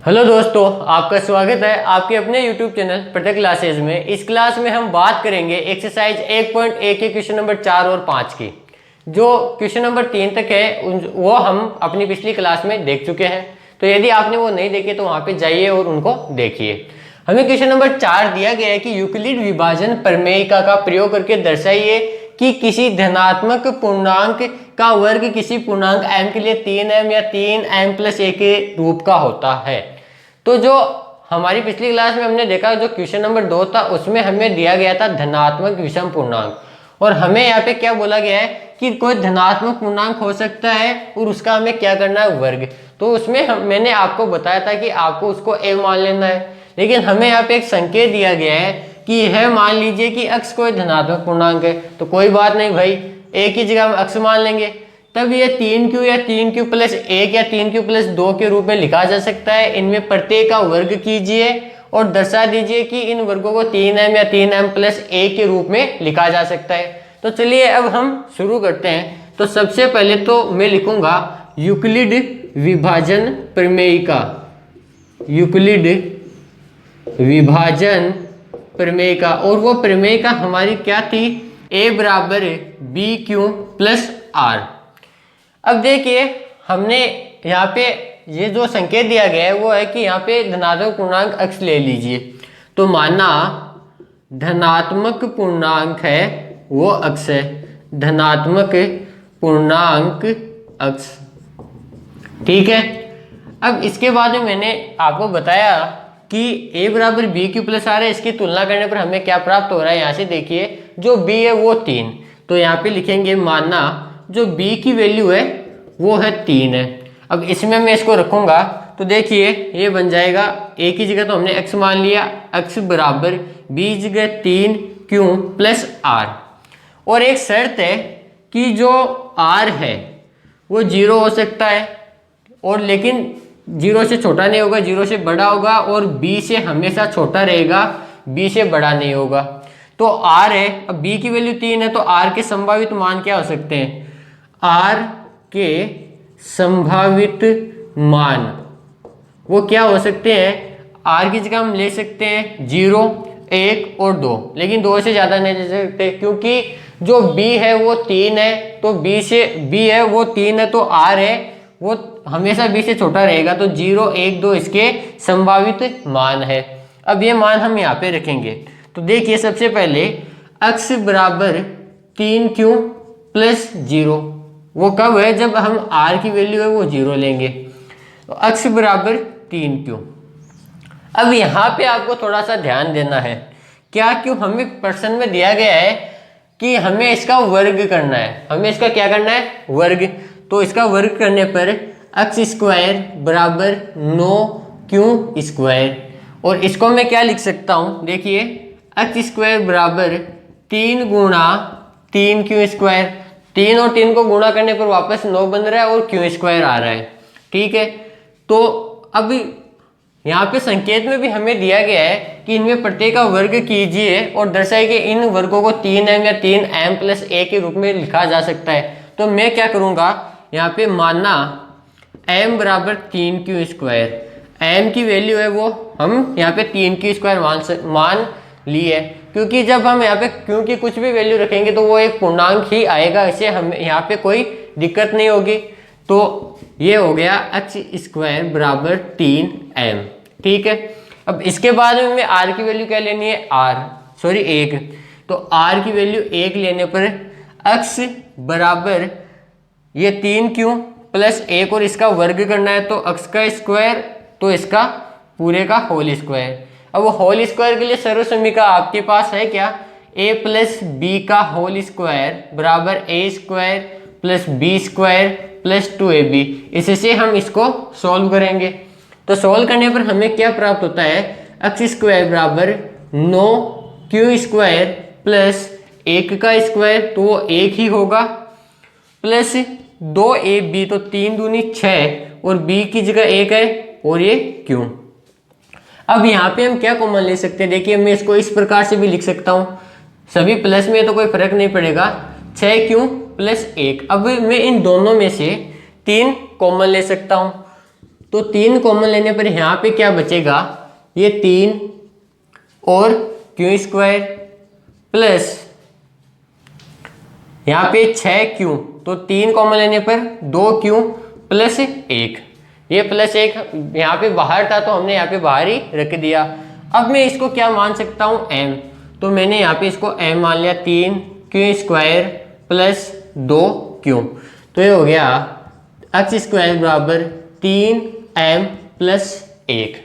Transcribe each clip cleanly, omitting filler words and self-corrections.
Hello दोस्तों, आपका स्वागत है आपके अपने YouTube चैनल प्रत्येक क्लासेज में। इस क्लास में हम बात करेंगे एक्सरसाइज 1.1 के क्वेश्चन नंबर 4 और 5 की। जो क्वेश्चन नंबर 3 तक है वो हम अपनी पिछली क्लास में देख चुके हैं, तो यदि आपने वो नहीं देखे तो वहाँ पे जाइए और उनको देखिए। हमें क्वेश्चन नंबर 4 दिया गया है कि यूक्लिड विभाजन प्रमेयिका का प्रयोग करके दर्शाइए कि किसी धनात्मक पूर्णांक का वर्ग किसी पूर्णांक m के लिए 3m या 3m + 1 के रूप का होता है। तो जो हमारी पिछली क्लास में हमने देखा, जो क्वेश्चन नंबर 2 था, उसमें हमें दिया गया था धनात्मक विषम पूर्णांक, और हमें यहाँ पे क्या बोला गया है कि कोई धनात्मक पूर्णांक हो सकता है और उसका हमें क्या करना है, वर्ग। तो उसमें मैंने आपको बताया था कि आपको उसको a मान लेना है, लेकिन हमें यहाँ पे एक संकेत दिया गया है कि यह मान लीजिए कि x कोई धनात्मक पूर्णांक है। तो कोई बात नहीं भाई, a की जगह हम x मान लेंगे, तब ये 3q या 3q + 1 या 3q + 2 के रूप में लिखा जा सकता है। इनमें प्रत्येक का वर्ग कीजिए और दर्शा दीजिए कि इन वर्गों को 3m या 3m + 1 के रूप में लिखा जा सकता है। तो चलिए अब हम शुरू करते हैं। तो सबसे पहले तो मैं लिखूंगा यूक्लिड विभाजन प्रमेयिका। यूक्लिड विभाजन प्रमेयिका, और वो प्रमेयिका हमारी क्या थी, a = bq + r। अब देखिए, हमने यहाँ पे ये जो संकेत दिया गया है वो है कि यहाँ पे धनात्मक पूर्णांक x ले लीजिए। तो माना धनात्मक पूर्णांक है वो x है, धनात्मक पूर्णांक x, ठीक है। अब इसके बाद में मैंने आपको बताया कि a = bq + r है। इसकी तुलना करने पर हमें क्या प्राप्त हो रहा है, यहाँ से देखिए, जो b है वो 3, तो यहाँ पे लिखेंगे माना जो b की वैल्यू है वो है 3 है। अब इसमें मैं इसको रखूंगा तो देखिए ये बन जाएगा, a की जगह तो हमने x मान लिया, x = b जगह 3q + r। और एक शर्त है कि जो r है वो 0 हो सकता है, और लेकिन 0 से छोटा नहीं होगा, 0 से बड़ा होगा, और b से हमेशा छोटा रहेगा, b से बड़ा नहीं होगा। तो r है, अब b की वैल्यू 3 है, तो r के संभावित मान क्या हो सकते हैं, r के संभावित मान वो क्या हो सकते हैं, r की जगह हम ले सकते हैं 0, 1 और 2, लेकिन 2 से ज़्यादा नहीं ले सकते, क्योंकि जो b है वो 3 है, तो b है वो 3 है, तो r है वो हमेशा b से छोटा रहेगा, तो 0, 1, 2 इसके संभावित मान है। अब ये मान हम यहाँ पे रखेंगे। तो देखिए सबसे पहले x = 3q + 0, वो कब है, जब हम r की वैल्यू है वो 0 लेंगे। तो x = 3q। अब यहाँ पे आपको थोड़ा सा ध्यान देना है, क्या, क्यों, हमें प्रश्न में दिया गया है कि हमें इसका वर्ग करना है, हमें इसका क्या करना है, वर्ग। तो इसका वर्ग करने पर x² = 9q², और इसको मैं क्या लिख सकता हूँ, देखिए x² = 3 × 3q², 3 और 3 को गुणा करने पर वापस 9 बन रहा है और q² आ रहा है, ठीक है। तो अब यहाँ पे संकेत में भी हमें दिया गया है कि इनमें प्रत्येक का वर्ग कीजिए और दर्शाइए कि इन वर्गों को 3m या 3m + 1 के रूप में लिखा जा सकता है। तो मैं क्या करूँगा, यहाँ पे माना m = 3q², m की वैल्यू है वो हम यहाँ पे 3q² मान लिए, क्योंकि जब हम यहाँ पे q की कुछ भी वैल्यू रखेंगे तो वो एक पूर्णांक ही आएगा, इसे हमें यहाँ पे कोई दिक्कत नहीं होगी। तो ये हो गया x² = 3m, ठीक है। अब इसके बाद में हमें r की वैल्यू क्या लेनी है, 1। तो r की वैल्यू 1 लेने पर x बराबर ये 3q + 1 और इसका वर्ग करना है, तो x का स्क्वायर, तो इसका पूरे का होल स्क्वायर। अब वो होल स्क्वायर के लिए सर्व समीकरण आपके पास है क्या, a + b का होल स्क्वायर बराबर a² + b² + 2ab। इससे हम इसको सॉल्व करेंगे। तो सॉल्व करने पर हमें क्या प्राप्त होता है, x² = 9q² + 1 का स्क्वायर, तो वो 1 ही होगा, प्लस 2ab, तो 3 दूनी 6, और b की जगह 1 है और ये q। अब यहाँ पे हम क्या कॉमन ले सकते हैं, देखिए मैं इसको इस प्रकार से भी लिख सकता हूँ, सभी प्लस में तो कोई फर्क नहीं पड़ेगा, 6q + 1। अब मैं इन दोनों में से 3 कॉमन ले सकता हूँ, तो 3 कॉमन लेने पर यहाँ पे क्या बचेगा, ये 3 और क्यू स्क्वायर प्लस यहाँ पे 6 क्यू, तो 3 कॉमन लेने पर 2 क्यू प्लस 1, ये प्लस 1 यहाँ पे बाहर था तो हमने यहाँ पे बाहर ही रख दिया। अब मैं इसको क्या मान सकता हूँ, m, तो मैंने यहाँ पे इसको m मान लिया, 3 क्यू स्क्वायर प्लस 2 क्यू, तो ये हो गया x स्क्वायर बराबर 3m प्लस 1।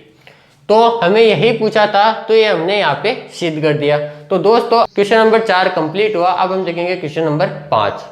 तो हमें यही पूछा था, तो ये हमने यहाँ पे सिद्ध कर दिया। तो दोस्तों क्वेश्चन नंबर 4 कंप्लीट हुआ। अब हम देखेंगे क्वेश्चन नंबर 5।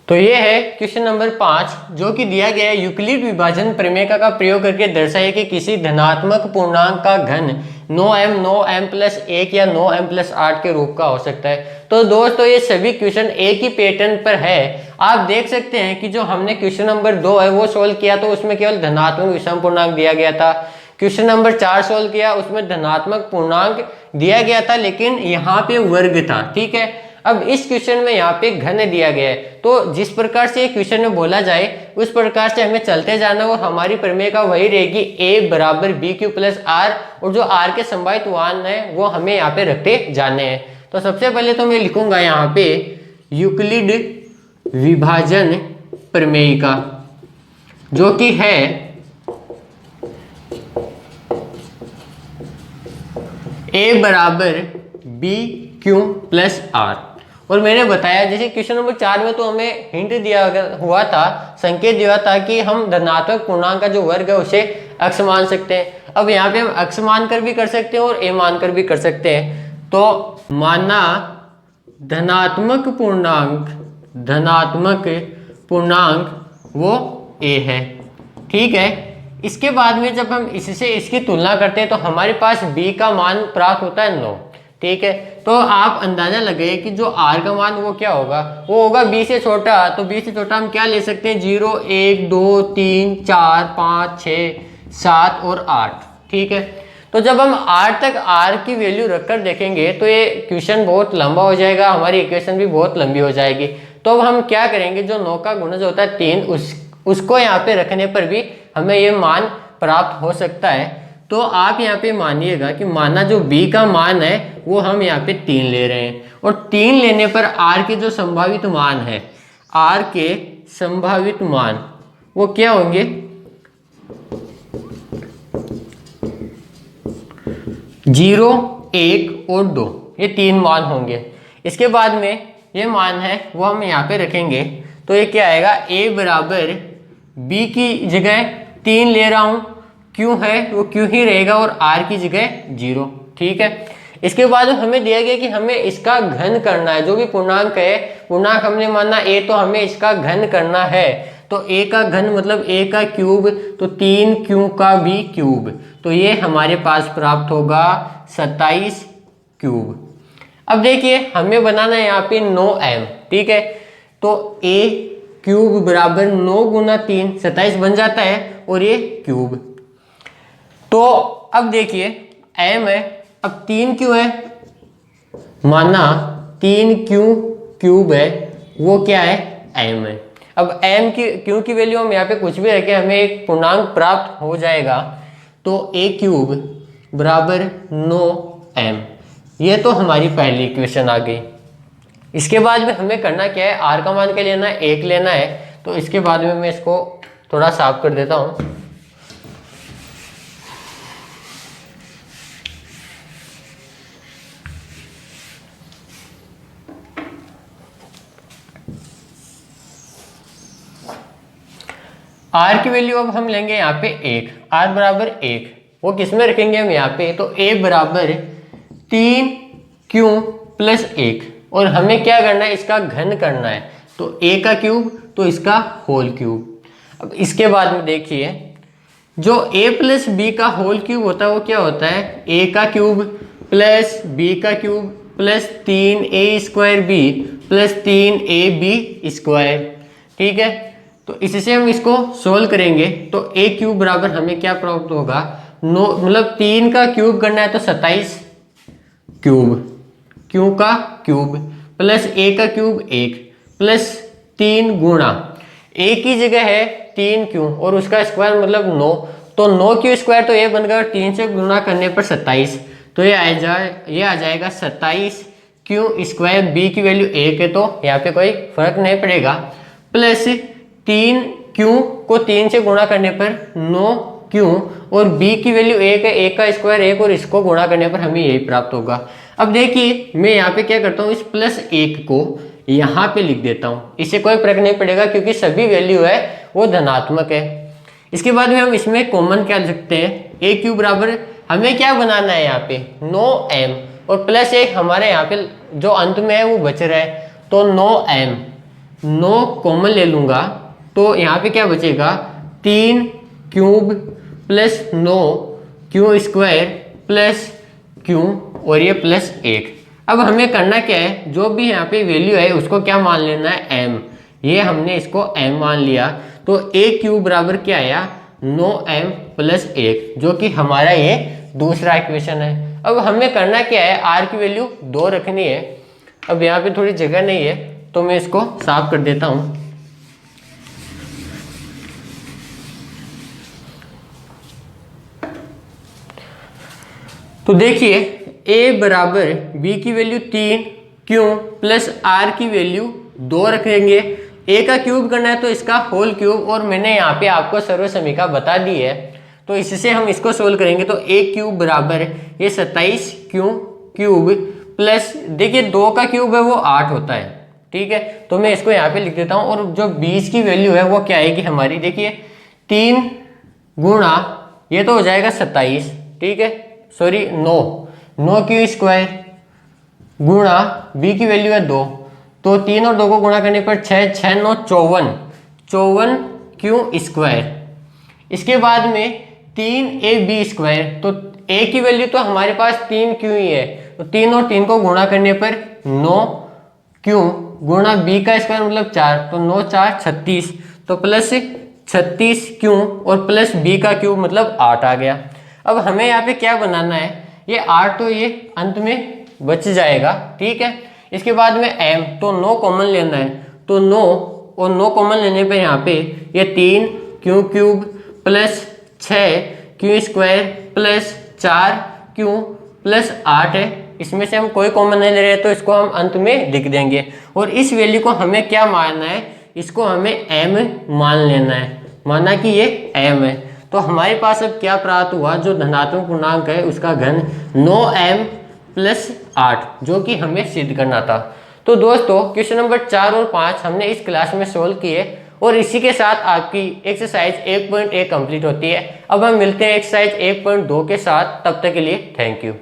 तो ये है क्वेश्चन नंबर 5, जो कि दिया गया है यूक्लिड विभाजन प्रमेय का प्रयोग करके दर्शाइए कि किसी धनात्मक पूर्णांक का घन 9m प्लस 1 या 9m प्लस 8 के रूप का हो सकता है। तो दोस्तों ये सभी क्वेश्चन एक ही पैटर्न पर है। आप देख सकते हैं कि जो हमने क्वेश्चन नंबर 2 है वो सोल्व किया तो उसमें केवल धनात्मक विषम पूर्णांक दिया गया था। क्वेश्चन नंबर 4 सोल्व किया, उसमें धनात्मक पूर्णांक दिया गया था लेकिन यहाँ पे वर्ग था, ठीक है। अब इस क्वेश्चन में यहाँ पे घन दिया गया है, तो जिस प्रकार से क्वेश्चन में बोला जाए उस प्रकार से हमें चलते जाना और हमारी प्रमेय का वही रहेगी a बराबर बी क्यू प्लस आर, और जो r के संभावित मान है वो हमें यहाँ पे रखते जाने हैं। तो सबसे पहले तो मैं लिखूंगा यहाँ पे यूक्लिड विभाजन प्रमेय का, जो कि है a बराबर बी क्यू प्लस आर। और मैंने बताया जैसे क्वेश्चन नंबर 4 में तो हमें हिंट दिया हुआ था, संकेत दिया था कि हम धनात्मक पूर्णांक का जो वर्ग है उसे अक्ष मान सकते हैं। अब यहाँ पे हम अक्ष मानकर भी कर सकते हैं और ए मानकर भी कर सकते हैं। तो माना धनात्मक पूर्णांक वो ए है, ठीक है। इसके बाद में जब हम इससे इसकी तुलना करते हैं तो हमारे पास b का मान प्राप्त होता है 9, ठीक है। तो आप अंदाजा लगाइए कि जो r का मान वो क्या होगा, वो होगा b से छोटा। तो b से छोटा हम क्या ले सकते हैं, 0 1 2 3 4 5 6 7 और 8, ठीक है। तो जब हम r तक r की वैल्यू रखकर देखेंगे तो ये क्वेश्चन बहुत लंबा हो जाएगा, हमारी इक्वेशन भी बहुत लंबी हो जाएगी। तो अब हम क्या करेंगे, जो 9 का गुणज होता है 3, उसको यहाँ पे रखने पर भी हमें ये मान प्राप्त हो सकता है। तो आप यहाँ पे मानिएगा कि माना जो b का मान है वो हम यहाँ पे 3 ले रहे हैं, और 3 लेने पर r के जो संभावित मान है, r के संभावित मान वो क्या होंगे, 0 1 और 2, ये 3 मान होंगे। इसके बाद में ये मान है वो हम यहाँ पे रखेंगे, तो ये क्या आएगा, a बराबर b की जगह 3 ले रहा हूँ, q है वो q ही रहेगा और r की जगह 0, ठीक है। इसके बाद हमें दिया गया कि हमें इसका घन करना है, जो भी पूर्णांक है, पूर्णांक हमने माना a, तो हमें इसका घन करना है। तो a का घन मतलब a का क्यूब, तो 3q का भी क्यूब, तो ये हमारे पास प्राप्त होगा 27 क्यूब। अब देखिए हमें बनाना है यहाँ पे 9m, ठीक है। तो a क्यूब बराबर 9 गुना 3 27 बन जाता है, और ये क्यूब। तो अब देखिए m है, अब 3q है, माना 3q क्यूब है, वो क्या है, m है। अब m की q की वैल्यू हम यहाँ पे कुछ भी रखें हमें एक पूर्णांक प्राप्त हो जाएगा। तो a क्यूब बराबर 9m, ये तो हमारी पहली इक्वेशन आ गई। इसके बाद में हमें करना क्या है, r का मान क्या लेना है, 1 लेना है। तो इसके बाद में मैं इसको थोड़ा साफ कर देता हूँ। r की वैल्यू अब हम लेंगे यहाँ पे 1, r बराबर 1, वो किस में रखेंगे हम यहाँ पे, तो a बराबर 3q प्लस 1, और हमें क्या करना है, इसका घन करना है। तो a का क्यूब तो इसका होल क्यूब। अब इसके बाद में देखिए जो a प्लस बी का होल क्यूब होता है वो क्या होता है, a का क्यूब प्लस b का cube plus 3a square b plus 3ab square, ठीक है। तो इससे हम इसको सोल्व करेंगे तो a क्यूब बराबर हमें क्या प्राप्त होगा, 9 मतलब 3 का क्यूब करना है तो 27 क्यूब, q का क्यूब प्लस a का क्यूब 1 प्लस 3 गुणा a की जगह है 3 क्यू और उसका स्क्वायर मतलब 9, तो 9 क्यू स्क्वायर तो ये बन गया, 3 से गुना करने पर 27, तो ये आ जाएगा 27 क्यू स्क्वायर। बी की वैल्यू 1 है तो यहाँ पे कोई फर्क नहीं पड़ेगा, प्लस 3 क्यू को 3 से गुणा करने पर 9 क्यू और बी की वैल्यू 1 है, 1 का स्क्वायर 1 और इसको गुणा करने पर हमें यही प्राप्त होगा। अब देखिए मैं यहाँ पे क्या करता हूँ, इस +1 को यहाँ पे लिख देता हूँ, इससे कोई फर्क नहीं पड़ेगा क्योंकि सभी वैल्यू है वो धनात्मक है। इसके बाद में हम इसमें कॉमन क्या लिखते हैं, ए क्यू बराबर हमें क्या बनाना है यहाँ पे 9m और +1 हमारे यहाँ पे जो अंत में है वो बच रहा है, तो 9m 9 कॉमन ले लूँगा तो यहाँ पे क्या बचेगा 3 cube plus 9 Q square plus Q और ये +1। अब हमें करना क्या है, जो भी यहाँ पे वैल्यू है उसको क्या मान लेना है m, ये हमने इसको m मान लिया, तो a क्यूब बराबर क्या आया 9m + 1 जो कि हमारा ये दूसरा इक्वेशन है। अब हमें करना क्या है, r की वैल्यू 2 रखनी है। अब यहाँ पे थोड़ी जगह नहीं है तो मैं इसको साफ कर देता हूँ। तो देखिए a बराबर b की वैल्यू 3 क्यू प्लस r की वैल्यू 2 रखेंगे। a का क्यूब करना है तो इसका होल क्यूब, और मैंने यहाँ पे आपको सर्व समीकरण बता दी है तो इससे हम इसको सोल्व करेंगे। तो a क्यूब बराबर ये 27 क्यू क्यूब प्लस देखिए 2 का क्यूब है वो 8 होता है, ठीक है, तो मैं इसको यहाँ पे लिख देता हूँ। और जो 20 की वैल्यू है वो क्या आएगी हमारी, देखिए 3 गुणा ये तो हो जाएगा 27, ठीक है, सॉरी 9 क्यू स्क्वायर गुणा b की वैल्यू है 2, तो 3 और 2 को गुणा करने पर 6 6 9 54 क्यू स्क्वायर। इसके बाद में 3ab स्क्वायर, तो a की वैल्यू तो हमारे पास 3 क्यू ही है, तो 3 और 3 को गुणा करने पर 9 क्यू गुणा b का स्क्वायर मतलब 4, तो 9 4 36, तो प्लस 36 क्यू और प्लस b का क्यूब मतलब 8 आ गया। अब हमें यहाँ पे क्या बनाना है, ये 8 तो ये अंत में बच जाएगा, ठीक है। इसके बाद में m, तो 9 कॉमन लेना है, तो 9 और 9 कॉमन लेने पे यहाँ पे ये 3 Q cube plus 6 Q square plus 4 Q plus 8 है। इसमें से हम कोई कॉमन नहीं ले रहे तो इसको हम अंत में लिख देंगे। और इस वैल्यू को हमें क्या मानना है, इसको हमें m मान लेना है, माना कि ये m है। तो हमारे पास अब क्या प्राप्त हुआ, जो धनात्मक पूर्णांक है उसका घन 9m + 8 जो कि हमें सिद्ध करना था। तो दोस्तों क्वेश्चन नंबर 4 और 5 हमने इस क्लास में सोल्व किए और इसी के साथ आपकी एक्सरसाइज 1.1 कंप्लीट होती है। अब हम मिलते हैं एक्सरसाइज 1.2 के साथ, तब तक के लिए थैंक यू।